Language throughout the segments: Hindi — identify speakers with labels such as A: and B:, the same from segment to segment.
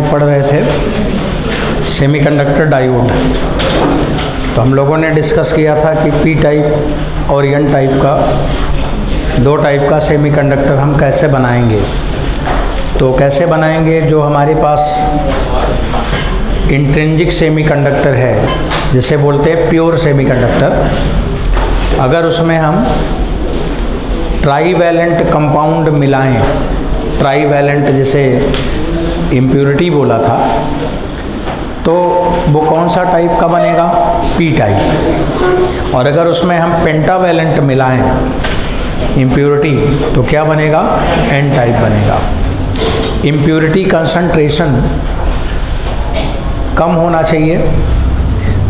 A: पढ़ रहे थे सेमीकंडक्टर डायोड। तो हम लोगों ने डिस्कस किया था कि पी टाइप और एन टाइप का, दो टाइप का सेमीकंडक्टर हम कैसे बनाएंगे। तो कैसे बनाएंगे, जो हमारे पास इंट्रिंसिक सेमीकंडक्टर है, जिसे बोलते हैं प्योर सेमीकंडक्टर, अगर उसमें हम ट्राईवैलेंट कंपाउंड मिलाएं, ट्राईवैलेंट जिसे इम्प्योरिटी बोला था, तो वो कौन सा टाइप का बनेगा, पी टाइप। और अगर उसमें हम पेंटावैलेंट मिलाएं इम्प्योरिटी, तो क्या बनेगा, एन टाइप बनेगा। इम्प्योरिटी कंसंट्रेशन कम होना चाहिए।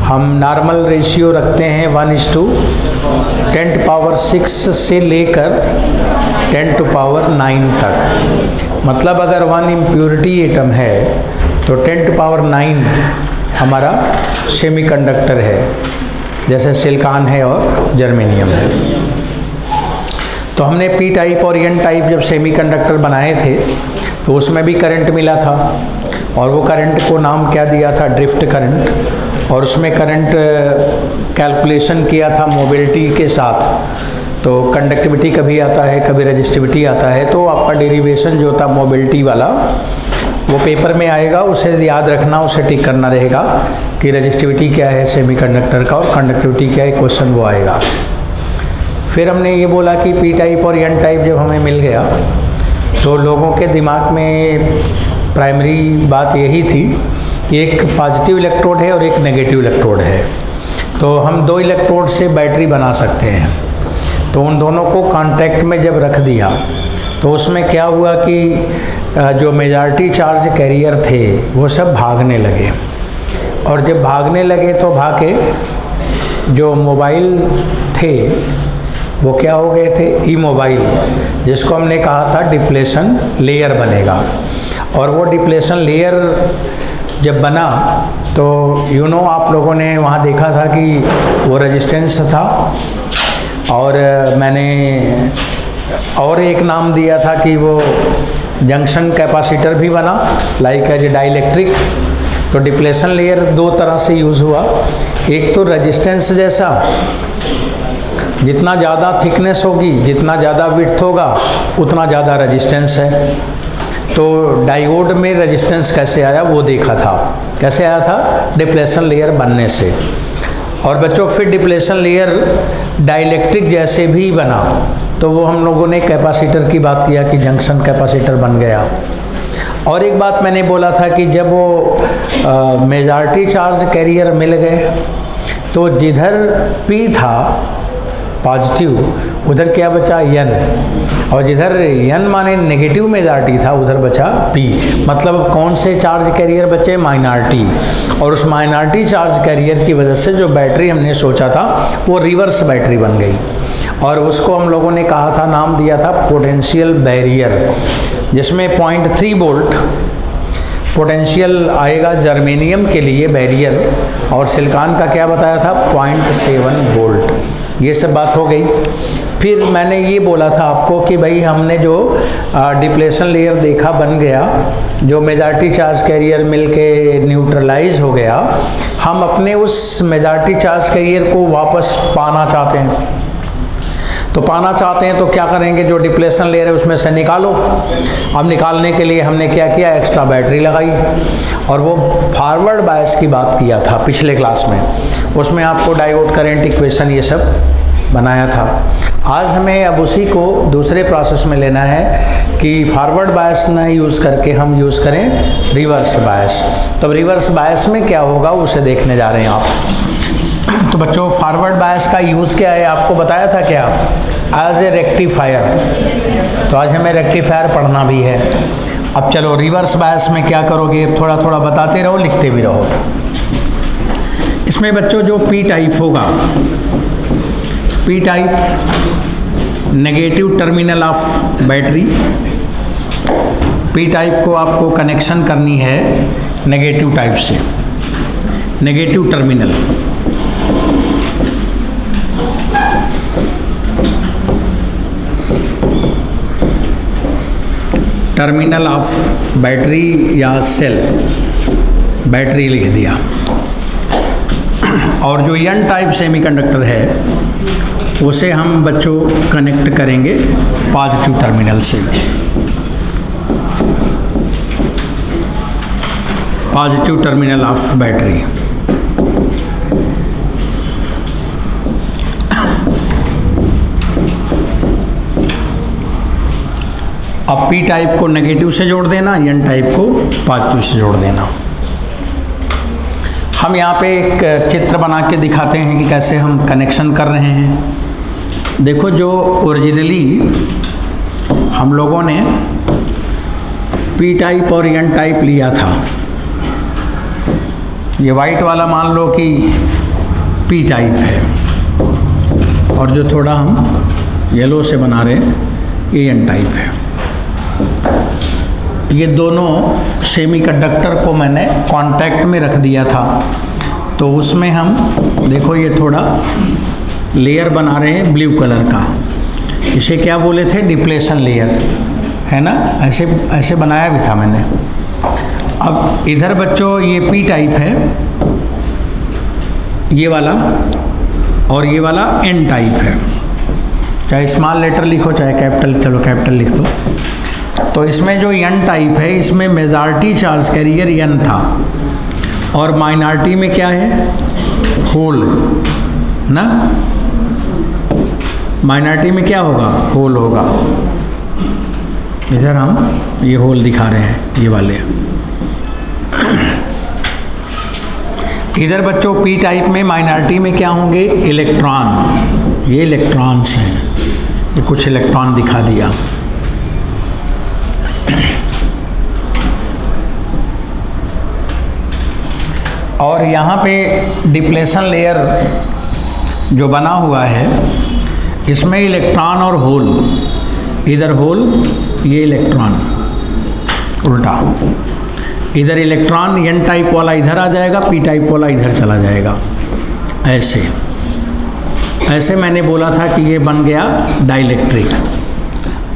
A: हम नॉर्मल रेशियो रखते हैं 1:10⁻⁶ से लेकर 10⁹ तक। मतलब अगर 1 इम्प्योरिटी एटम है तो 10⁹ हमारा सेमीकंडक्टर है, जैसे सिलिकॉन है और जर्मेनियम है। तो हमने पी टाइप और एन टाइप जब सेमीकंडक्टर बनाए थे तो उसमें भी करंट मिला था, और वो करंट को नाम क्या दिया था, ड्रिफ्ट करंट। और उसमें करंट कैलकुलेशन किया था मोबिलिटी के साथ। तो कंडक्टिविटी कभी आता है, कभी रेजिस्टिविटी आता है, तो आपका डेरिवेशन जो था मोबिलिटी वाला वो पेपर में आएगा, उसे याद रखना, उसे टिक करना रहेगा कि रेजिस्टिविटी क्या है सेमीकंडक्टर का और कंडक्टिविटी क्या है, क्वेश्चन वो आएगा। फिर हमने ये बोला कि पी टाइप और एन टाइप जब हमें मिल गया तो लोगों के दिमाग में प्राइमरी बात यही थी, एक पॉजिटिव इलेक्ट्रोड है और एक नेगेटिव इलेक्ट्रोड है, तो हम दो इलेक्ट्रोड से बैटरी बना सकते हैं। तो उन दोनों को कांटेक्ट में जब रख दिया तो उसमें क्या हुआ कि जो मेजॉरिटी चार्ज कैरियर थे वो सब भागने लगे, और जब भागने लगे तो भागे जो मोबाइल थे वो क्या हो गए थे, ई मोबाइल, जिसको हमने कहा था डिप्लेशन लेयर बनेगा। और वो डिप्लेशन लेयर जब बना तो आप लोगों ने वहाँ देखा था कि वो रेजिस्टेंस था, और मैंने और एक नाम दिया था कि वो जंक्शन कैपेसिटर भी बना, लाइक एज डाइलेक्ट्रिक। तो डिप्लेशन लेयर दो तरह से यूज़ हुआ, एक तो रेजिस्टेंस जैसा, जितना ज़्यादा थिकनेस होगी, जितना ज़्यादा विड्थ होगा, उतना ज़्यादा रेजिस्टेंस है। तो डायोड में रेजिस्टेंस कैसे आया वो देखा था, कैसे आया था, डिप्लेशन लेयर बनने से। और बच्चों फिर डिप्लेशन लेयर डाइलेक्ट्रिक जैसे भी बना, तो वो हम लोगों ने कैपेसिटर की बात किया कि जंक्शन कैपेसिटर बन गया। और एक बात मैंने बोला था कि जब वो मेजॉरिटी चार्ज कैरियर मिल गए तो जिधर पी था पॉजिटिव, उधर क्या बचा, एन, और जिधर एन माने नेगेटिव मेजॉरिटी था उधर बचा पी। मतलब कौन से चार्ज कैरियर बचे, माइनॉरिटी। और उस माइनॉरिटी चार्ज कैरियर की वजह से जो बैटरी हमने सोचा था वो रिवर्स बैटरी बन गई, और उसको हम लोगों ने कहा था, नाम दिया था पोटेंशियल बैरियर, जिसमें 0.3 वोल्ट पोटेंशियल आएगा जर्मेनियम के लिए बैरियर, और सिलिकॉन का क्या बताया था, 0.7 वोल्ट। ये सब बात हो गई। फिर मैंने ये बोला था आपको कि भाई हमने जो डिप्लेशन लेयर देखा बन गया, जो मेजॉरिटी चार्ज कैरियर मिलके न्यूट्रलाइज हो गया, हम अपने उस मेजॉरिटी चार्ज कैरियर को वापस पाना चाहते हैं। तो पाना चाहते हैं तो क्या करेंगे, जो डिप्लेशन लेयर है उसमें से निकालो। अब निकालने के लिए हमने क्या किया, एक्स्ट्रा बैटरी लगाई, और वो फॉरवर्ड बायस की बात किया था पिछले क्लास में, उसमें आपको डायोड करंट इक्वेशन ये सब बनाया था। आज हमें अब उसी को दूसरे प्रोसेस में लेना है कि फॉरवर्ड बायस न यूज़ करके हम यूज़ करें रिवर्स बायस। तो रिवर्स बायस में क्या होगा उसे देखने जा रहे हैं आप। तो बच्चों फॉरवर्ड बायस का यूज़ क्या है, आपको बताया था क्या, एज ए रेक्टिफायर। तो आज हमें रेक्टिफायर पढ़ना भी है। अब चलो रिवर्स बायस में क्या करोगे, थोड़ा थोड़ा बताते रहो, लिखते भी रहो। इसमें बच्चों जो पी टाइप होगा, P type negative terminal of battery, P type को आपको कनेक्शन करनी है नेगेटिव टाइप से, negative terminal. Terminal of battery या सेल, बैटरी लिख दिया। और जो एन टाइप सेमीकंडक्टर है उसे हम बच्चों कनेक्ट करेंगे पॉजिटिव टर्मिनल से, पॉजिटिव टर्मिनल ऑफ बैटरी। अब पी टाइप को नेगेटिव से जोड़ देना, एन टाइप को पॉजिटिव से जोड़ देना। हम यहाँ पे एक चित्र बना के दिखाते हैं कि कैसे हम कनेक्शन कर रहे हैं। देखो, जो ओरिजिनली हम लोगों ने पी टाइप और एन टाइप लिया था, ये वाइट वाला मान लो कि पी टाइप है, और जो थोड़ा हम येलो से बना रहे हैं ये एन टाइप है। ये दोनों सेमीकंडक्टर को मैंने कांटेक्ट में रख दिया था, तो उसमें हम देखो ये थोड़ा लेयर बना रहे हैं ब्लू कलर का। इसे क्या बोले थे? डिप्लेशन लेयर, है ना? ऐसे ऐसे बनाया भी था मैंने। अब इधर बच्चों ये पी टाइप है, ये वाला, और ये वाला एन टाइप है। चाहे स्मॉल लेटर लिखो चाहे कैपिटल, चलो कैपिटल लिख दो। तो इसमें जो एन टाइप है इसमें मेजॉरिटी चार्ज कैरियर एन था, और माइनॉरिटी में क्या है? होल ना। माइनॉरिटी में क्या होगा? होल होगा। इधर हम ये होल दिखा रहे हैं, ये वाले। इधर बच्चों पी टाइप में माइनॉरिटी में क्या होंगे? इलेक्ट्रॉन। ये इलेक्ट्रॉन्स हैं, ये कुछ इलेक्ट्रॉन दिखा दिया। और यहाँ पे डिप्लेशन लेयर जो बना हुआ है इसमें इलेक्ट्रॉन और होल, इधर होल, ये इलेक्ट्रॉन, उल्टा। इधर इलेक्ट्रॉन एन टाइप वाला इधर आ जाएगा, पी टाइप वाला इधर चला जाएगा। ऐसे ऐसे मैंने बोला था कि ये बन गया डाइलेक्ट्रिक।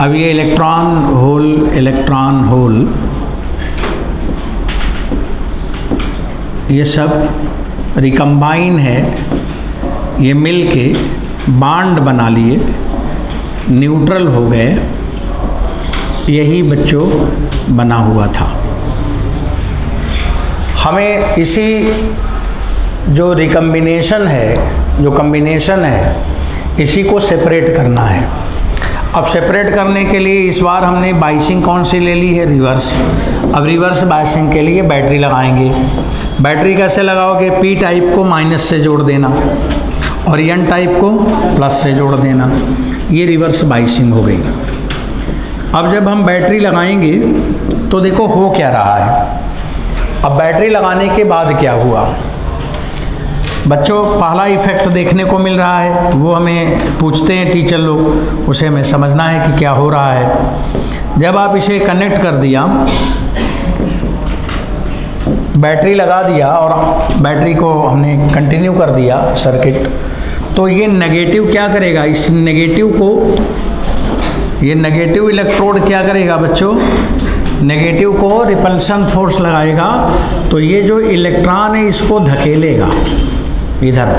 A: अब ये इलेक्ट्रॉन होल, इलेक्ट्रॉन होल, ये सब रिकम्बाइन है, ये मिल के बॉन्ड बना लिए, न्यूट्रल हो गए। यही बच्चों बना हुआ था। हमें इसी जो रिकम्बिनेशन है, जो कम्बिनेशन है, इसी को सेपरेट करना है। अब सेपरेट करने के लिए इस बार हमने बाइसिंग कौन सी ले ली है? रिवर्स। अब रिवर्स बाइसिंग के लिए बैटरी लगाएंगे। बैटरी कैसे लगाओगे? पी टाइप को माइनस से जोड़ देना और एन टाइप को प्लस से जोड़ देना। ये रिवर्स बाइसिंग हो गई। अब जब हम बैटरी लगाएंगे तो देखो हो क्या रहा है। अब बैटरी लगाने के बाद क्या हुआ बच्चों? पहला इफेक्ट देखने को मिल रहा है, तो वो हमें पूछते हैं टीचर लोग, उसे हमें समझना है कि क्या हो रहा है। जब आप इसे कनेक्ट कर दिया, बैटरी लगा दिया और बैटरी को हमने कंटिन्यू कर दिया सर्किट, तो ये नेगेटिव क्या करेगा? इस नेगेटिव को, ये नेगेटिव इलेक्ट्रोड क्या करेगा बच्चों? नेगेटिव को रिपल्शन फोर्स लगाएगा, तो ये जो इलेक्ट्रॉन है इसको धकेलेगा इधर,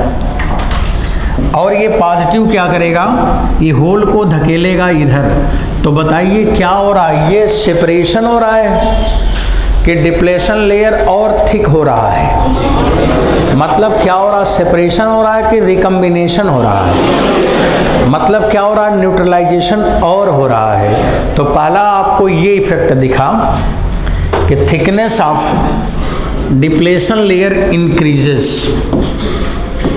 A: और ये पॉजिटिव क्या करेगा? ये होल को धकेलेगा इधर। तो बताइए क्या हो रहा है? ये सेपरेशन हो रहा है कि डिप्लेशन लेयर और थिक हो रहा है? मतलब क्या हो रहा है? सेपरेशन हो रहा है कि रिकम्बिनेशन हो रहा है? मतलब क्या हो रहा है? न्यूट्रलाइजेशन और हो रहा है। तो पहला आपको ये इफेक्ट दिखा कि thickness of depletion layer increases.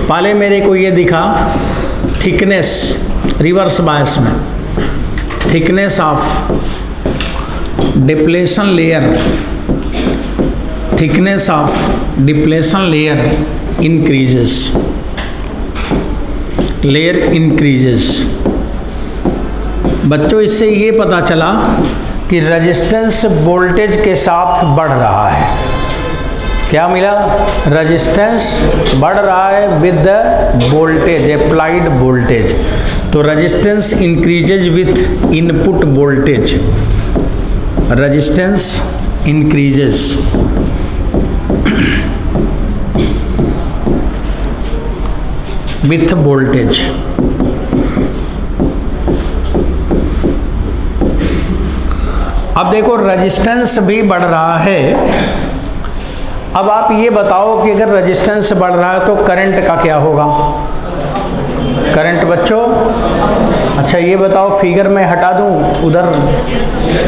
A: पहले मेरे को ये दिखा थिकनेस, रिवर्स बायस में, thickness of depletion layer, thickness of depletion layer increases, layer increases. बच्चों इससे ये पता चला कि रेजिस्टेंस वोल्टेज के साथ बढ़ रहा है। क्या मिला? रेजिस्टेंस बढ़ रहा है with the voltage, applied voltage. तो resistance increases with input voltage. Resistance increases with voltage. अब देखो रेजिस्टेंस भी बढ़ रहा है। अब आप ये बताओ कि अगर रेजिस्टेंस बढ़ रहा है तो करंट का क्या होगा? करंट बच्चों, अच्छा ये बताओ, फिगर में हटा दूं उधर?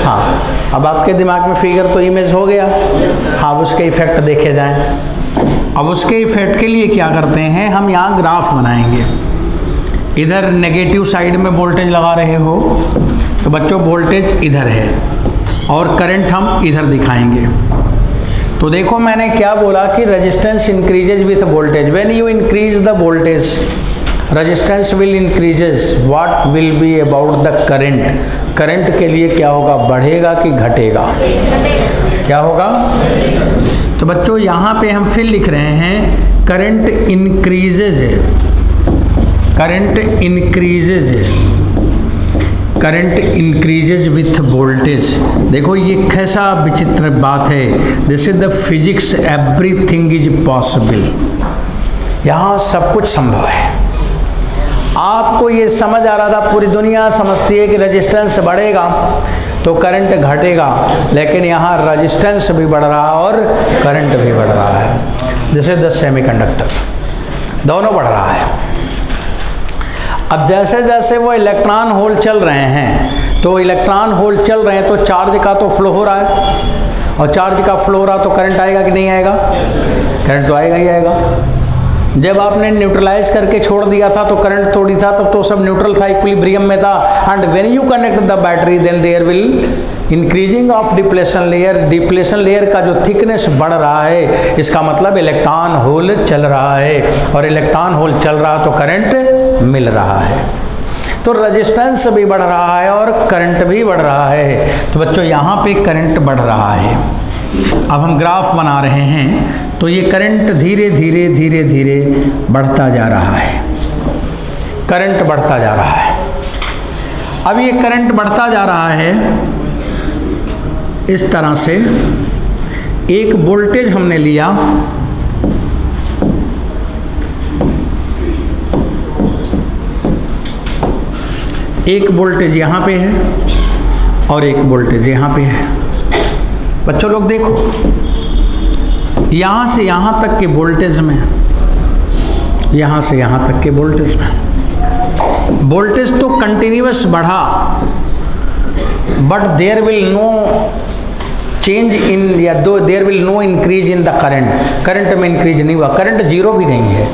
A: हाँ, अब आपके दिमाग में फिगर तो इमेज हो गया। हाँ, उसके इफेक्ट देखे जाएं। अब उसके इफेक्ट के लिए क्या करते हैं, हम यहाँ ग्राफ बनाएंगे। इधर नेगेटिव साइड में वोल्टेज लगा रहे हो तो बच्चों वोल्टेज इधर है और करंट हम इधर दिखाएंगे। तो देखो मैंने क्या बोला कि resistance increases with voltage. When you increase the voltage resistance will increases, what will be about the current? Current के लिए क्या होगा, बढ़ेगा कि घटेगा? क्या होगा? तो बच्चों यहाँ पे हम फिर लिख रहे हैं करंट इंक्रीजेज है, करंट इंक्रीजेज है, करंट इंक्रीजेज विथ वोल्टेज। देखो ये कैसा विचित्र बात है। This is the physics, everything is possible. यहाँ सब कुछ संभव है। आपको ये समझ आ रहा था, पूरी दुनिया समझती है कि रेजिस्टेंस बढ़ेगा तो करंट घटेगा, लेकिन यहाँ रेजिस्टेंस भी बढ़ रहा है और करंट भी बढ़ रहा है। जैसे द सेमीकंडक्टर, दोनों बढ़ रहा है। अब जैसे जैसे वो इलेक्ट्रॉन होल चल रहे हैं, तो इलेक्ट्रॉन होल चल रहे हैं तो चार्ज का तो फ्लो हो रहा है, और चार्ज का फ्लो हो रहा तो करंट आएगा कि नहीं आएगा? करंट तो आएगा ही आएगा। जब आपने न्यूट्रलाइज करके छोड़ दिया था तो करंट थोड़ी था, तब तो सब न्यूट्रल था, इक्विलिब्रियम में था। And when you connect the battery then there will increasing of depletion layer. Depletion layer का जो थिकनेस बढ़ रहा है, इसका मतलब इलेक्ट्रॉन होल चल रहा है, और इलेक्ट्रॉन होल चल रहा तो करंट मिल रहा है। तो रेजिस्टेंस भी बढ़ रहा है और करंट भी बढ़ रहा है। तो बच्चों यहाँ पे करंट बढ़ रहा है। अब हम ग्राफ बना रहे हैं, तो ये करंट धीरे धीरे धीरे धीरे बढ़ता जा रहा है, करंट बढ़ता जा रहा है। अब ये करंट बढ़ता जा रहा है इस तरह से। एक वोल्टेज हमने लिया, एक वोल्टेज यहाँ पे है और एक वोल्टेज यहाँ पे है। बच्चों लोग देखो, यहाँ से यहाँ तक के वोल्टेज में, यहाँ से यहाँ तक के वोल्टेज में वोल्टेज तो कंटिन्यूअस बढ़ा, but there will no change in, या दो there will no increase in the current. Current में इंक्रीज नहीं हुआ, करंट जीरो भी नहीं है।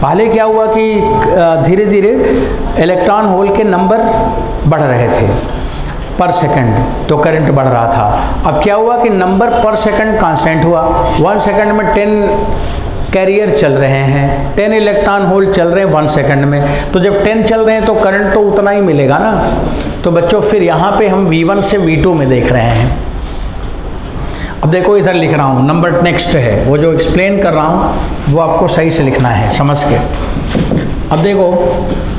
A: पहले क्या हुआ कि धीरे धीरे इलेक्ट्रॉन होल के नंबर बढ़ रहे थे पर सेकंड, तो करंट बढ़ रहा था। अब क्या हुआ कि नंबर पर सेकंड कांस्टेंट हुआ। 1 सेकंड में 10 कैरियर चल रहे हैं, 10 इलेक्ट्रॉन होल चल रहे हैं 1 सेकंड में। तो जब 10 चल रहे हैं तो करंट तो उतना ही मिलेगा ना। तो बच्चों फिर यहाँ पे हम V1 से V2 में देख रहे हैं। अब देखो इधर लिख रहा हूँ, नंबर नेक्स्ट है, वो जो एक्सप्लेन कर रहा हूँ वो आपको सही से लिखना है समझ के। अब देखो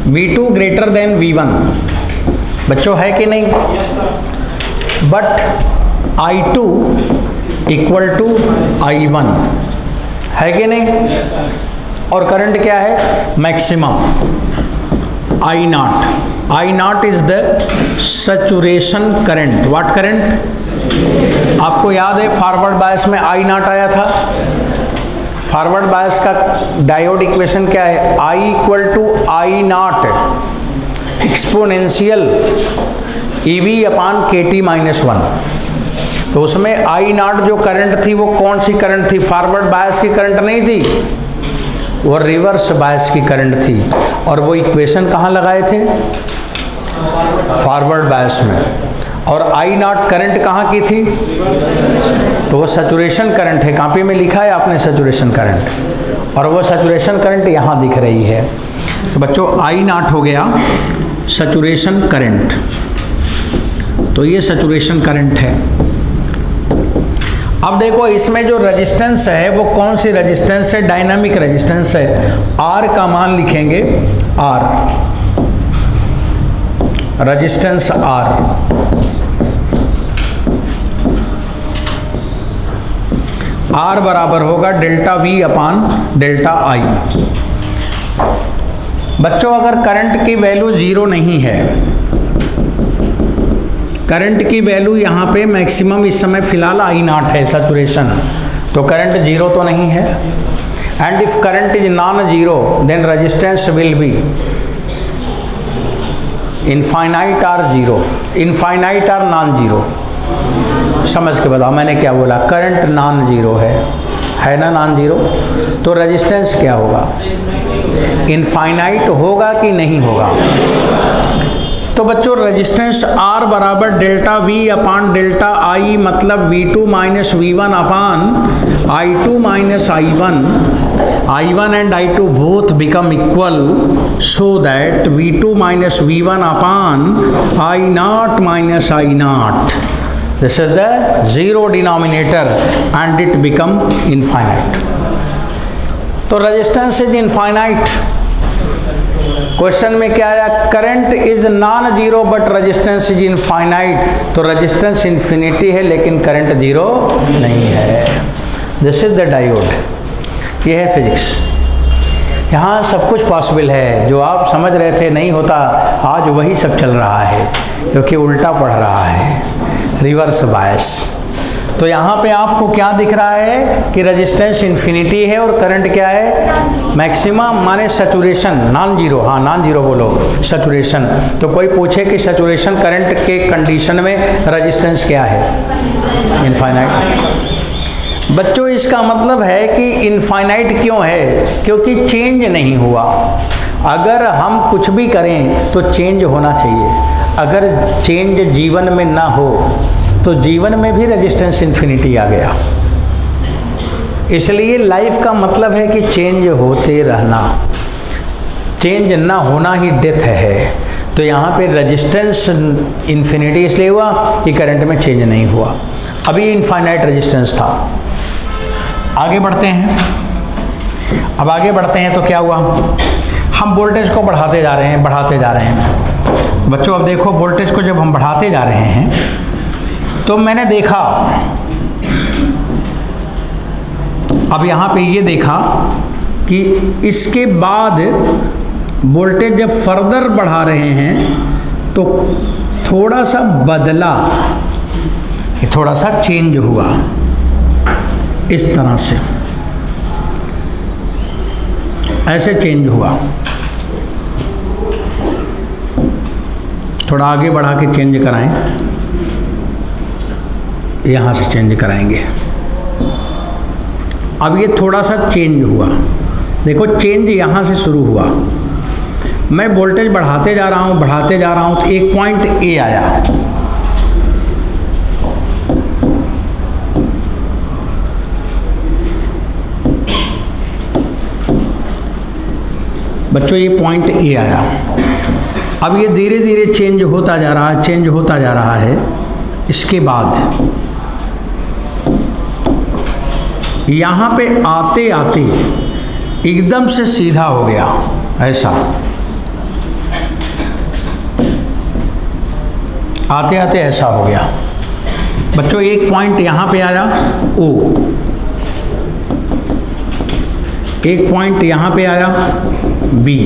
A: V2 ग्रेटर देन V1, बच्चों है कि नहीं? But I2 equal to I1, है कि नहीं? और करंट क्या है? Maximum I0 is the saturation current. What current? आपको याद है फॉरवर्ड बायस में I0 आया था। फॉरवर्ड बायस का डायोड इक्वेशन क्या है? I equal to I0 exponential EV upon KT minus 1। तो उसमें I0 जो करंट थी वो कौन सी करंट थी? फॉरवर्ड बायस की करंट नहीं थी, वो रिवर्स बायस की करंट थी। और वो इक्वेशन कहाँ लगाए थे? फॉरवर्ड बायस में। और I0 करंट कहाँ की थी? तो वो सैचुरेशन करंट है, कॉपी में लिखा है आपने सैचुरेशन करंट, और वो सैचुरेशन करंट यहाँ दिख रही है। तो बच्चों I0 हो गया सैचुरेशन करंट। तो ये सैचुरेशन करंट है। अब देखो इसमें जो रेजिस्टेंस है वो कौन सी रेजिस्टेंस है? डायनामिक रेजिस्टेंस है। R का मान लिखेंगे R, रेजिस्टेंस R। R बराबर होगा delta V upon delta I। बच्चों अगर करंट की वैल्यू जीरो नहीं है, करंट की वैल्यू यहाँ पे मैक्सिमम इस समय फिलहाल I0 है सैचुरेशन, तो करंट जीरो तो नहीं है। And if current is non zero then resistance will be infinite और जीरो, इनफाइनाइट और नॉन जीरो। समझ के बताओ मैंने क्या बोला, करंट नॉन जीरो है ना नॉन जीरो, तो रेजिस्टेंस क्या होगा, इनफाइनाइट होगा कि नहीं होगा। तो बच्चों रेजिस्टेंस R बराबर delta V upon delta I, मतलब V2 minus V1 upon I2 minus I1, I1 and I2 both become equal, so that V2 minus V1 upon I0 minus I0, this is the zero denominator and it become infinite. तो रेजिस्टेंस इज इनफाइनाइट। क्वेश्चन में क्या आया, current is non zero but resistance is infinite, तो रेजिस्टेंस इन्फिनिटी है लेकिन करंट जीरो नहीं है। This is the diode. ये है फिजिक्स। यहाँ सब कुछ पॉसिबल है, जो आप समझ रहे थे नहीं होता, आज वही सब चल रहा है, क्योंकि उल्टा पढ़ रहा है, रिवर्स बायस। तो यहाँ पे आपको क्या दिख रहा है कि रेजिस्टेंस इन्फिनिटी है और करंट क्या है, मैक्सिमम माने सैचुरेशन, नॉन जीरो। हाँ नॉन जीरो बोलो, सैचुरेशन। तो कोई पूछे कि सैचुरेशन करंट के कंडीशन में रेजिस्टेंस क्या है, इनफाइनाइट। बच्चों इसका मतलब है कि इनफाइनाइट क्यों है, क्योंकि चेंज नहीं हुआ। अगर हम कुछ भी करें तो चेंज होना चाहिए। अगर चेंज जीवन में ना हो तो जीवन में भी रेजिस्टेंस इन्फिनिटी आ गया। इसलिए लाइफ का मतलब है कि चेंज होते रहना, चेंज ना होना ही डेथ है। तो यहाँ पे रेजिस्टेंस इन्फिनिटी इसलिए हुआ कि करंट में चेंज नहीं हुआ, अभी इनफाइनाइट रेजिस्टेंस था। आगे बढ़ते हैं। अब आगे बढ़ते हैं तो क्या हुआ, हम वोल्टेज को बढ़ाते जा रहे हैं, बढ़ाते जा रहे हैं। बच्चों अब देखो, वोल्टेज को जब हम बढ़ाते जा रहे हैं तो मैंने देखा, अब यहाँ पे ये देखा कि इसके बाद वोल्टेज जब फर्दर बढ़ा रहे हैं तो थोड़ा सा बदला, थोड़ा सा चेंज हुआ इस तरह से, ऐसे चेंज हुआ। थोड़ा आगे बढ़ा के चेंज कराएं, यहाँ से चेंज कराएंगे। अब ये थोड़ा सा चेंज हुआ, देखो चेंज यहाँ से शुरू हुआ। मैं वोल्टेज बढ़ाते जा रहा हूँ, बढ़ाते जा रहा हूँ, तो एक पॉइंट ए आया। बच्चों ये पॉइंट ए आया। अब ये धीरे धीरे चेंज होता जा रहा है, चेंज होता जा रहा है। इसके बाद यहाँ पे आते आते एकदम से सीधा हो गया, ऐसा आते आते ऐसा हो गया। बच्चों एक पॉइंट यहाँ पे आया ओ, एक पॉइंट यहाँ पे आया B,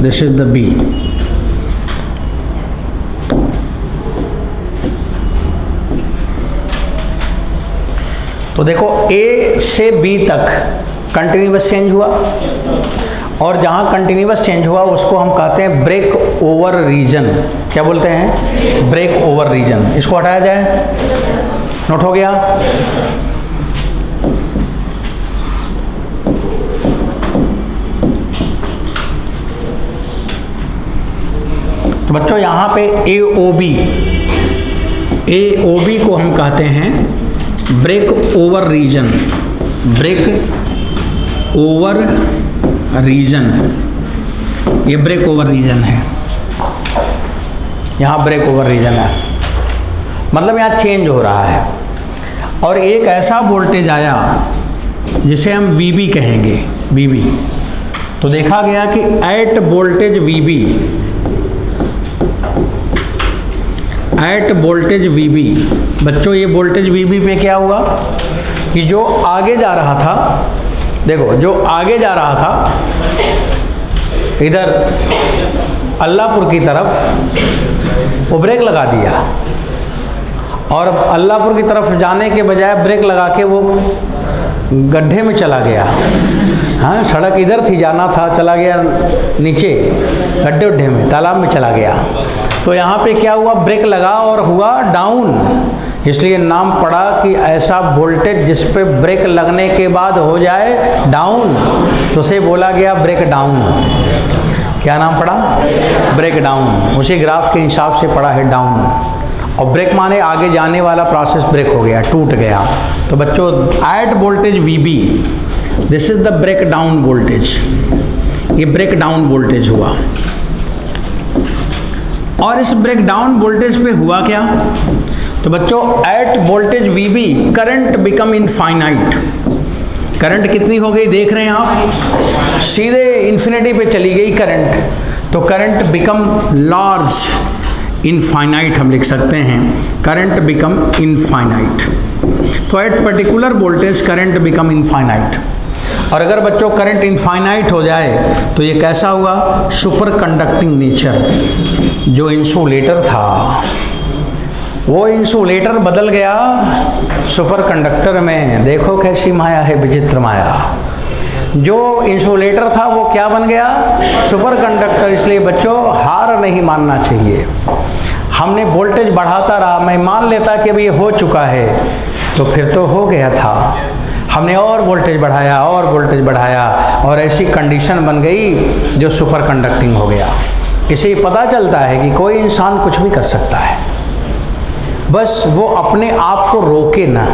A: this is the B. तो देखो ए से बी तक कंटिन्यूअस चेंज हुआ, और जहाँ कंटिन्यूअस चेंज हुआ उसको हम कहते हैं ब्रेक ओवर रीजन। क्या बोलते हैं, ब्रेक ओवर रीजन। इसको हटाया जाए, नोट हो गया। तो बच्चों यहाँ पे AOB को हम कहते हैं break over region, break over region. ये ब्रेक ओवर रीजन है, यहाँ ब्रेक ओवर रीजन है, मतलब यहाँ चेंज हो रहा है। और एक ऐसा वोल्टेज आया जिसे हम VB कहेंगे, VB। तो देखा गया कि at voltage VB at voltage VB। बच्चों ये वोल्टेज VB पे क्या हुआ कि जो आगे जा रहा था, देखो जो आगे जा रहा था इधर अल्लाहपुर की तरफ, वो ब्रेक लगा दिया और अल्लाहपुर की तरफ जाने के बजाय ब्रेक लगा के वो गड्ढे में चला गया। हाँ, सड़क इधर थी, जाना था, चला गया नीचे गड्ढे उड्ढे में, तालाब में चला गया। तो यहाँ पे क्या हुआ, ब्रेक लगा और हुआ डाउन, इसलिए नाम पड़ा कि ऐसा वोल्टेज जिस पे ब्रेक लगने के बाद हो जाए डाउन, तो उसे बोला गया ब्रेक डाउन। क्या नाम पड़ा, ब्रेक डाउन। उसी ग्राफ के हिसाब से पड़ा है डाउन, और ब्रेक माने आगे जाने वाला प्रोसेस ब्रेक हो गया, टूट गया। तो बच्चों at voltage VB, this is the breakdown voltage, ये ब्रेक डाउन वोल्टेज हुआ। और इस ब्रेक डाउन वोल्टेज पे हुआ क्या, तो बच्चों at voltage VB current become infinite. Current कितनी हो गई देख रहे हैं आप, सीधे इन्फिनिटी पे चली गई करंट, तो करंट बिकम लार्ज, इनफाइनाइट हम लिख सकते हैं, करंट बिकम इनफाइनाइट। तो at particular voltage current become infinite. और अगर बच्चों करंट इनफाइनाइट हो जाए तो ये कैसा हुआ, सुपर कंडक्टिंग नेचर। जो इंसुलेटर था वो इंसुलेटर बदल गया सुपर कंडक्टर में। देखो कैसी माया है, विचित्र माया। जो इंसुलेटर था वो क्या बन गया, सुपर कंडक्टर। इसलिए बच्चों हार नहीं मानना चाहिए। हमने वोल्टेज बढ़ाता रहा, मैं मान लेता कि अभी ये हो चुका है, तो फिर तो हो गया था। हमने और वोल्टेज बढ़ाया और वोल्टेज बढ़ाया और ऐसी कंडीशन बन गई जो सुपर कंडक्टिंग हो गया। इसे पता चलता है कि कोई इंसान कुछ भी कर सकता है, बस वो अपने आप को रोके ना,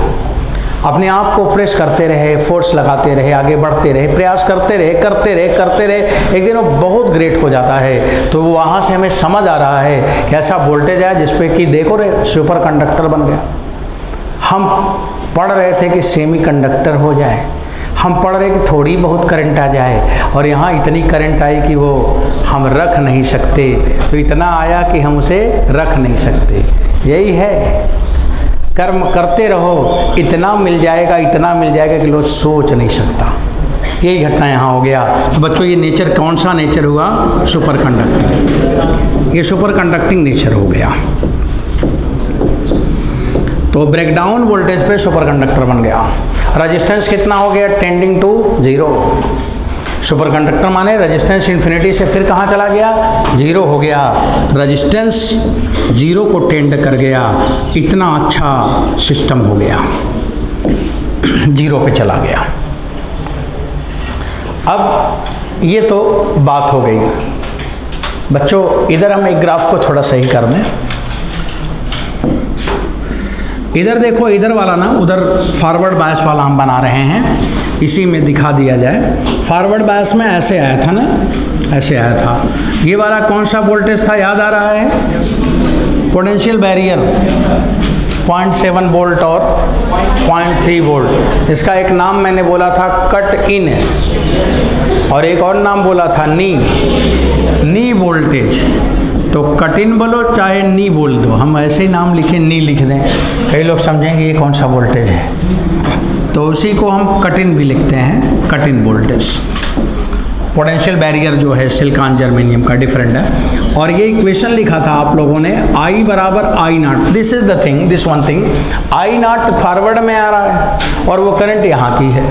A: अपने आप को प्रेस करते रहे, फोर्स लगाते रहे, आगे बढ़ते रहे, प्रयास करते रहे, करते रहे, एक दिन वो बहुत ग्रेट हो जाता है। तो वो वहाँ से हमें समझ आ रहा है कि ऐसा वोल्टेज है जिसपे कि देखो रे सुपर कंडक्टर बन गया। हम पढ़ रहे थे कि सेमी कंडक्टर हो जाए, हम पढ़ रहे कि थोड़ी बहुत करंट आ जाए, और यहाँ इतनी करंट आई कि वो हम रख नहीं सकते। तो इतना आया कि हम उसे रख नहीं सकते। यही है, कर्म करते रहो, इतना मिल जाएगा, इतना मिल जाएगा कि लोग सोच नहीं सकता। यही घटना यहाँ हो गया। तो बच्चों ये नेचर कौन सा नेचर हुआ, सुपर कंडक्टिंग। ये सुपर कंडक्टिंग नेचर हो गया। तो ब्रेकडाउन वोल्टेज पे सुपर कंडक्टर बन गया। रेजिस्टेंस कितना हो गया, टेंडिंग टू 0। सुपर कंडक्टर माने रेजिस्टेंस इन्फिनिटी से फिर कहाँ चला गया, 0 हो गया। रेजिस्टेंस 0 को टेंड कर गया। इतना अच्छा सिस्टम हो गया, 0 पे चला गया। अब ये तो बात हो गई। बच्चों इधर हम एक ग्राफ को थोड़ा सही कर दें। इधर देखो, इधर वाला ना, उधर फॉरवर्ड बायस वाला हम बना रहे हैं, इसी में दिखा दिया जाए। फॉरवर्ड बायस में ऐसे आया था ना, ऐसे आया था। ये वाला कौन सा वोल्टेज था, याद आ रहा है, पोटेंशियल बैरियर 0.7 वोल्ट और 0.3 वोल्ट। इसका एक नाम मैंने बोला था कट इन, और एक और नाम बोला था नी वोल्टेज। तो कट इन बोलो चाहे नी बोल दो, हम ऐसे ही नाम लिखें, नी लिख दें, कई लोग समझेंगे ये कौन सा वोल्टेज है। तो उसी को हम कट इन भी लिखते हैं, cut in voltage. Potential barrier जो है सिलिकॉन जर्मेनियम का डिफरेंट है। और ये इक्वेशन लिखा था आप लोगों ने, I बराबर I not. This is the thing, this one thing, I not forward में आ रहा है और वो करंट यहाँ की है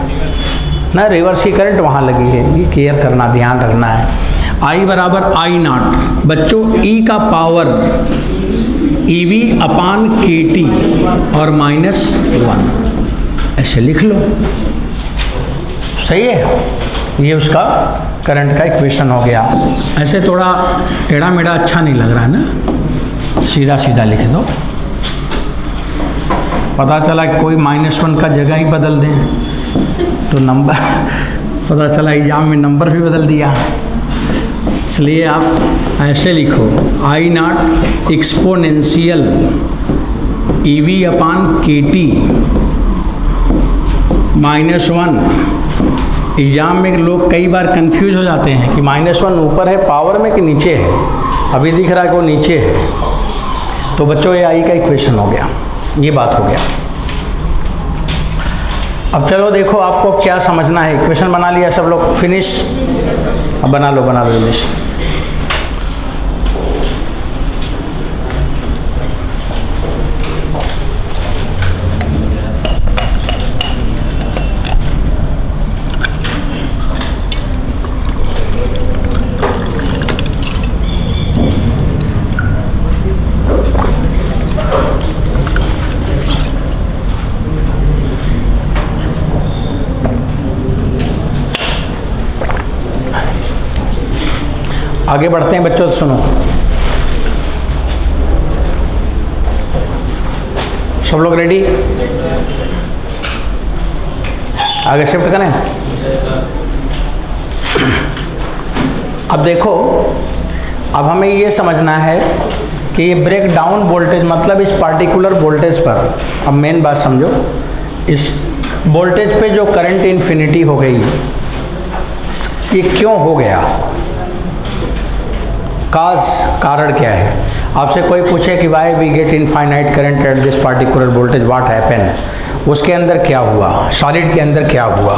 A: ना, रिवर्स की करंट वहाँ लगी है। ये केयर करना, ध्यान रखना है। I बराबर I नॉट। बच्चों E का पावर EV अपान KT और -1 ऐसे लिख लो, सही है। ये उसका करंट का इक्वेशन हो गया। ऐसे थोड़ा टेढ़ा मेढ़ा अच्छा नहीं लग रहा है ना, सीधा सीधा लिख दो। पता चला कि कोई -1 का जगह ही बदल दें तो नंबर पता चला एग्जाम में नंबर भी बदल दिया। इसलिए आप ऐसे लिखो, I not exponential EV upon KT -1। Exam में लोग कई बार कंफ्यूज हो जाते हैं कि -1 ऊपर है पावर में कि नीचे है। अभी दिख रहा है कि वो नीचे है। तो बच्चों ये आई का इक्वेशन हो गया, ये बात हो गया। अब चलो देखो आपको क्या समझना है। इक्वेशन बना लिया सब लोग, फिनिश। अब बना लो जल्दी से। आगे बढ़ते हैं बच्चों, सुनो। सब लोग रेडी? आगे शिफ्ट करें। अब देखो, अब हमें ये समझना है कि ये ब्रेक डाउन वोल्टेज मतलब इस पार्टिकुलर वोल्टेज पर, अब मेन बात समझो, इस वोल्टेज पे जो करंट इन्फिनिटी हो गई, ये क्यों हो गया? कारण क्या है? आपसे कोई पूछे कि why we get infinite current at this particular voltage, what happen, उसके अंदर क्या हुआ, सॉलिड के अंदर क्या हुआ?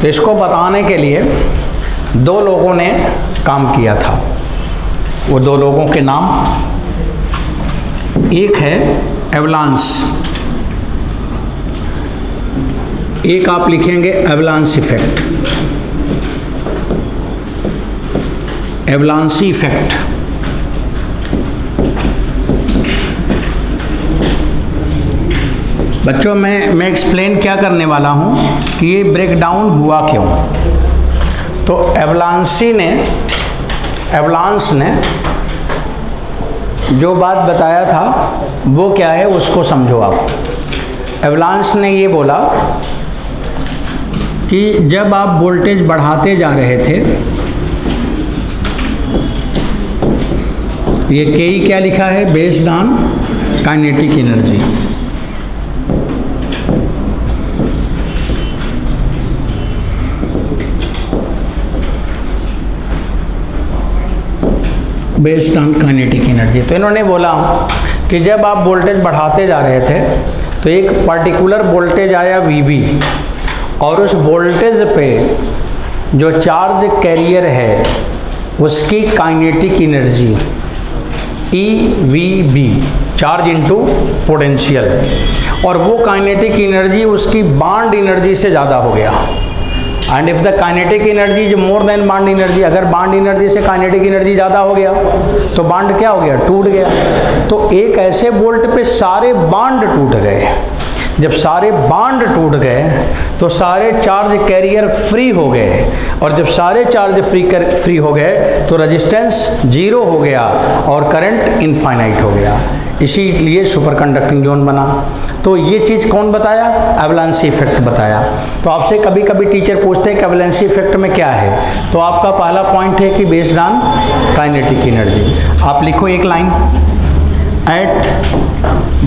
A: तो इसको बताने के लिए दो लोगों ने काम किया था। वो दो लोगों के नाम, एक है एवलांस, एक आप लिखेंगे एवलांस इफेक्ट, एवलांसी इफेक्ट। बच्चों मैं एक्सप्लेन क्या करने वाला हूँ कि ये ब्रेकडाउन हुआ क्यों। तो एवलांस ने जो बात बताया था वो क्या है उसको समझो आप। एवलांस ने ये बोला कि जब आप वोल्टेज बढ़ाते जा रहे थे, ये के क्या लिखा है, based on kinetic energy. Based on kinetic energy. तो इन्होंने बोला कि जब आप वोल्टेज बढ़ाते जा रहे थे तो एक पर्टिकुलर वोल्टेज आया VB, और उस वोल्टेज पे जो चार्ज कैरियर है उसकी kinetic energy EVB, charge into potential, और वो काइनेटिक एनर्जी उसकी बाउंड एनर्जी से ज़्यादा हो गया। And if the kinetic energy is more than bound energy, अगर बाउंड एनर्जी से काइनेटिक एनर्जी ज़्यादा हो गया तो बाउंड क्या हो गया, टूट गया। तो एक ऐसे वोल्ट पे सारे बाउंड टूट गए। जब सारे बाउंड टूट गए तो सारे चार्ज कैरियर फ्री हो गए, और जब सारे चार्ज फ्री हो गए तो रेजिस्टेंस जीरो हो गया और करंट इनफाइनाइट हो गया। इसीलिए सुपर कंडक्टिंग जोन बना। तो ये चीज़ कौन बताया? एवलांसी इफेक्ट बताया। तो आपसे कभी कभी टीचर पूछते हैं कि एवलांसी इफेक्ट में क्या है, तो आपका पहला पॉइंट है कि बेस्ड ऑन काइनेटिक एनर्जी। आप लिखो एक लाइन, एट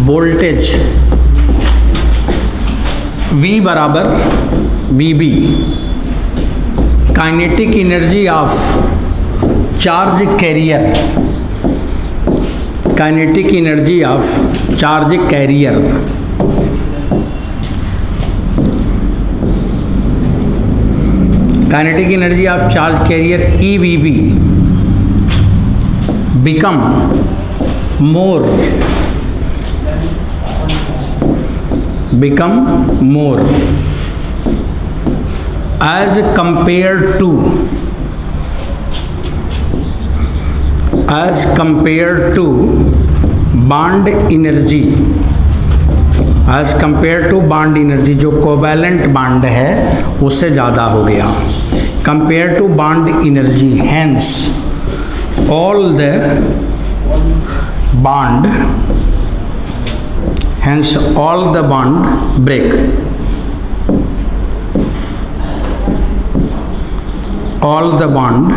A: वोल्टेज V बराबर VB, kinetic energy of charge carrier, kinetic energy of charge carrier kinetic energy of charge carrier EVB become more as compared to bond energy, as compared to bond energy, जो कोवैलेंट बॉन्ड है उससे ज़्यादा हो गया, compared to bond energy, hence all the bond break, all the bond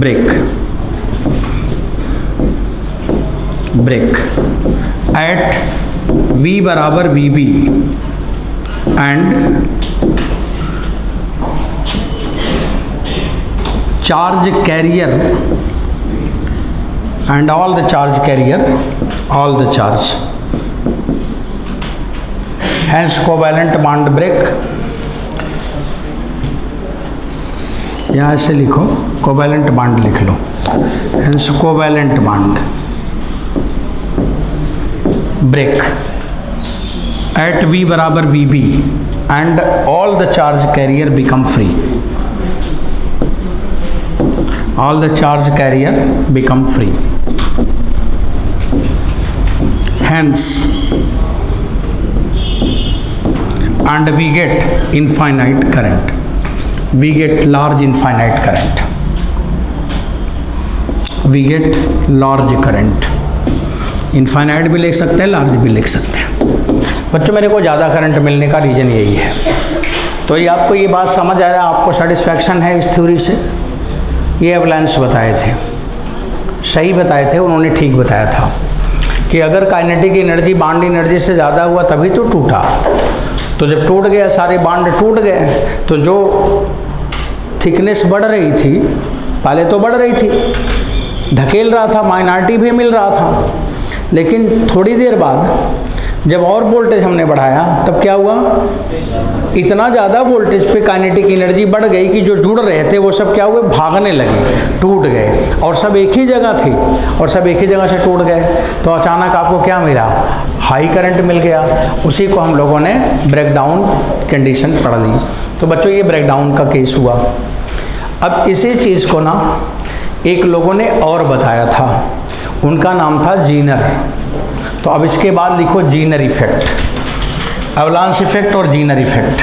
A: break at V बराबर VB and charge carrier and all the charge carrier all the charge. Hence covalent bond break. यहाँ से लिखो कोवैलेंट बॉन्ड लिख लो. Hence covalent bond break at V बराबर VB and all the charge carrier become free. All the charge carrier become free. Hence and we get infinite current. We get large infinite current. We get large current. Infinite भी लिख सकते हैं, लार्ज भी लिख सकते हैं. बच्चों मेरे को ज़्यादा करंट मिलने का रीज़न यही है. तो ये आपको ये बात समझ आ रहा है, आपको सेटिस्फैक्शन है इस थ्योरी से. ये एवलांस बताए थे, सही बताए थे, उन्होंने ठीक बताया था कि अगर काइनेटिक एनर्जी बॉन्ड एनर्जी से ज़्यादा हुआ तभी तो टूटा. तो जब टूट गया, सारे बॉन्ड टूट गए, तो जो थिकनेस बढ़ रही थी, पहले तो बढ़ रही थी, धकेल रहा था, माइनॉरिटी भी मिल रहा था, लेकिन थोड़ी देर बाद जब और वोल्टेज हमने बढ़ाया तब क्या हुआ, इतना ज़्यादा वोल्टेज पे काइनेटिक एनर्जी बढ़ गई कि जो जुड़ रहे थे वो सब क्या हुए, भागने लगे, टूट गए, और सब एक ही जगह थे और सब एक ही जगह से टूट गए. तो अचानक आपको क्या मिला, हाई करंट मिल गया. उसी को हम लोगों ने ब्रेकडाउन कंडीशन पढ़ ली. तो बच्चों ये ब्रेकडाउन का केस हुआ. अब इसी चीज़ को ना एक लोगों ने और बताया था, उनका नाम था जीनर. तो अब इसके बाद लिखो जीनर इफेक्ट, एवलांस इफेक्ट और जीनर इफेक्ट.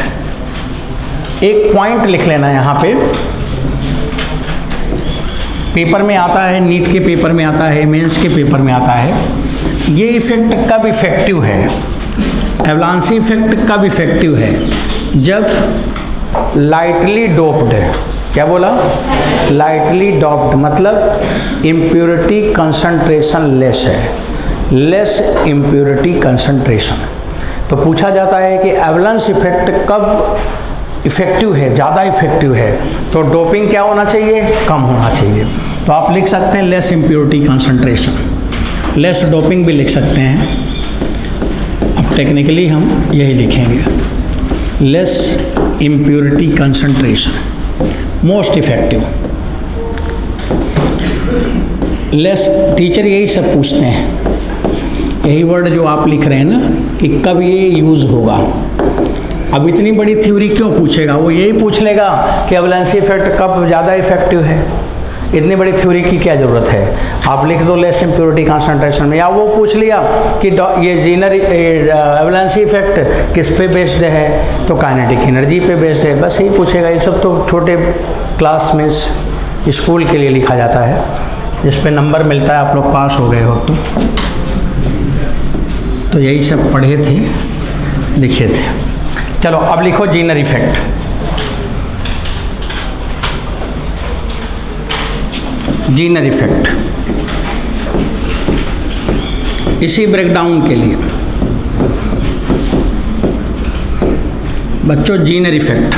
A: एक पॉइंट लिख लेना यहाँ पे, पेपर में आता है, नीट के पेपर में आता है, मेंस के पेपर में आता है. ये इफेक्ट कब इफेक्टिव है, एवलांस इफेक्ट कब इफेक्टिव है, जब लाइटली डोप्ड है. क्या बोला, लाइटली डोप्ड मतलब इम्प्योरिटी कंसंट्रेशन लेस है, लेस इम्प्योरिटी कंसंट्रेशन. तो पूछा जाता है कि एवलांस इफेक्ट कब इफेक्टिव है, ज़्यादा इफेक्टिव है, तो डोपिंग क्या होना चाहिए, कम होना चाहिए. तो आप लिख सकते हैं less impurity concentration, less doping भी लिख सकते हैं. अब टेक्निकली हम यही लिखेंगे, less impurity concentration most effective. Less, teacher यही सब पूछते हैं, यही वर्ड जो आप लिख रहे हैं ना कि कब ये यूज़ होगा. अब इतनी बड़ी थ्योरी क्यों पूछेगा, वो यही पूछ लेगा कि एवलांस इफेक्ट कब ज़्यादा इफेक्टिव है. इतनी बड़ी थ्योरी की क्या ज़रूरत है, आप लिख दो लेस इम्प्योरिटी कंसंट्रेशन में. या वो पूछ लिया कि ये जीनर एवलांस इफेक्ट किस पे बेस्ड है, तो काइनेटिक एनर्जी पे बेस्ड है. बस यही पूछेगा. ये सब तो छोटे क्लास में स्कूल के लिए लिखा जाता है, जिस पे नंबर मिलता है. आप लोग पास हो गए हो तो यही सब पढ़े थे, लिखे थे. चलो अब लिखो जीनर इफेक्ट. जीनर इफेक्ट इसी ब्रेकडाउन के लिए बच्चों, जीनर इफेक्ट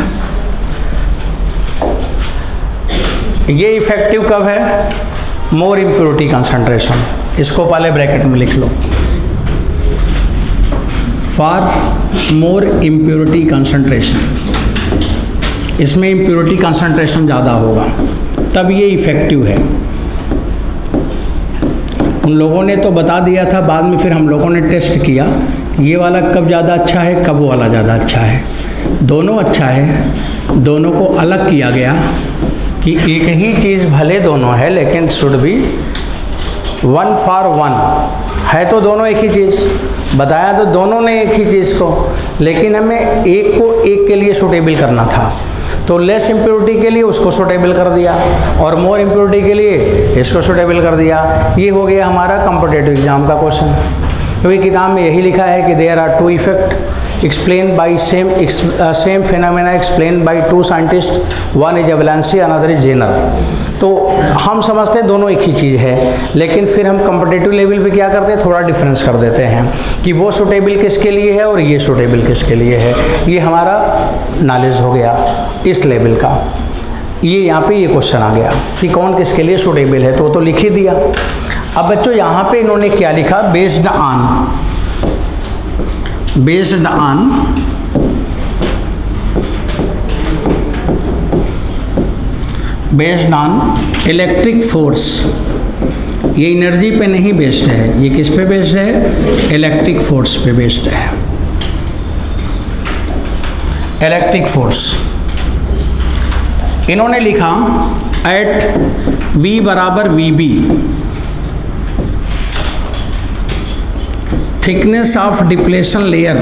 A: ये इफेक्टिव कब है, मोर इम्प्योरिटी कंसंट्रेशन. इसको पहले ब्रैकेट में लिख लो, फॉर मोर इम्प्योरिटी कंसंट्रेशन. इसमें इम्प्योरिटी कंसंट्रेशन ज़्यादा होगा तब ये इफ़ेक्टिव है. उन लोगों ने तो बता दिया था, बाद में फिर हम लोगों ने टेस्ट किया ये वाला कब ज़्यादा अच्छा है, कब वो वाला ज़्यादा अच्छा है. दोनों अच्छा है, दोनों को अलग किया गया कि एक ही चीज़ भले दोनों है लेकिन should be one for one है. तो दोनों एक ही चीज़ बताया, तो दोनों ने एक ही चीज़ को, लेकिन हमें एक को एक के लिए सूटेबल करना था. तो लेस इम्प्योरिटी के लिए उसको सूटेबल कर दिया और मोर इम्प्योरिटी के लिए इसको सूटेबल कर दिया. ये हो गया हमारा कॉम्पिटिटिव एग्जाम का क्वेश्चन. क्योंकि किताब में यही लिखा है कि there are two effect explained by same phenomena explained by two scientists, one is Avalanche, another is Jenner. तो हम समझते हैं दोनों एक ही चीज़ है, लेकिन फिर हम कम्पिटिटिव लेवल पे क्या करते हैं, थोड़ा डिफरेंस कर देते हैं कि वो सूटेबल किसके लिए है और ये सूटेबल किसके लिए है. ये हमारा नॉलेज हो गया इस लेवल का. ये यहाँ पे ये क्वेश्चन आ गया कि कौन किसके लिए सूटेबल है, तो लिख ही दिया. अब बच्चों यहाँ पे इन्होंने क्या लिखा, बेस्ड ऑन इलेक्ट्रिक फोर्स। ये एनर्जी पे नहीं बेस्ड है, ये किस पे बेस्ड है, इलेक्ट्रिक फोर्स पे बेस्ड है। इलेक्ट्रिक फोर्स इन्होंने लिखा एट V बराबर VB, thickness of depletion layer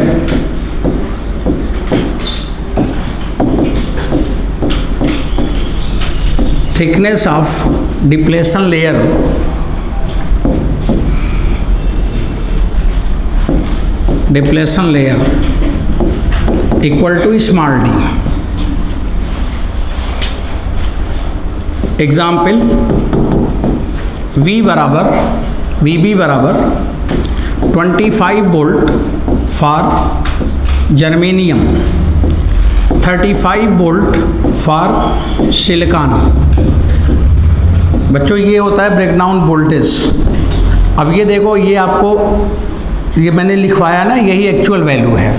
A: equal to small d। Example VB बराबर 25 volt for germanium, 35 volt for silicon. बच्चों ये होता है ब्रेकडाउन वोल्टेज। अब ये देखो, ये आपको ये मैंने लिखवाया ना, यही एक्चुअल वैल्यू है।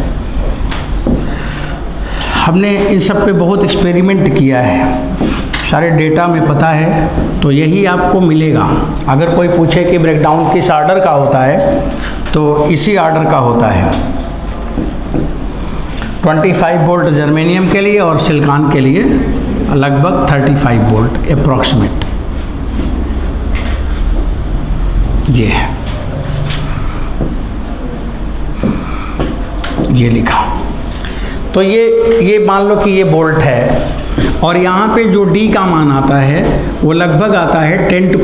A: हमने इन सब पे बहुत एक्सपेरिमेंट किया है, सारे डेटा में पता है, तो यही आपको मिलेगा। अगर कोई पूछे कि ब्रेकडाउन किस ऑर्डर का होता है, तो इसी ऑर्डर का होता है। 25 वोल्ट जर्मेनियम के लिए और सिलिकॉन के लिए लगभग 35 वोल्ट अप्रॉक्सीमेट ये है, ये लिखा। तो ये मान लो कि ये वोल्ट है, और यहाँ पे जो D का मान आता है वो लगभग आता है 10⁻⁹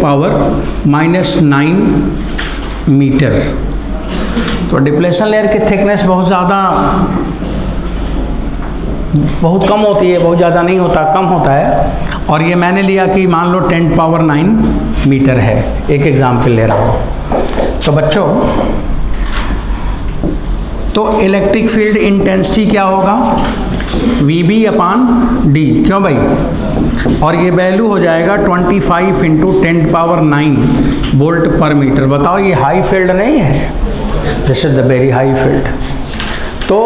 A: मीटर। तो डिप्लेशन लेयर की थिकनेस बहुत कम होती है, बहुत ज़्यादा नहीं होता, कम होता है। और ये मैंने लिया कि मान लो 10⁹ मीटर है, एक एग्जाम्पल ले रहा हूँ। तो बच्चों, तो इलेक्ट्रिक फील्ड इंटेंसिटी क्या होगा, VB अपान D, क्यों भाई, और ये वैल्यू हो जाएगा 25 × 10⁹ वोल्ट पर मीटर। बताओ, ये हाई फील्ड नहीं है, this is the very high field. तो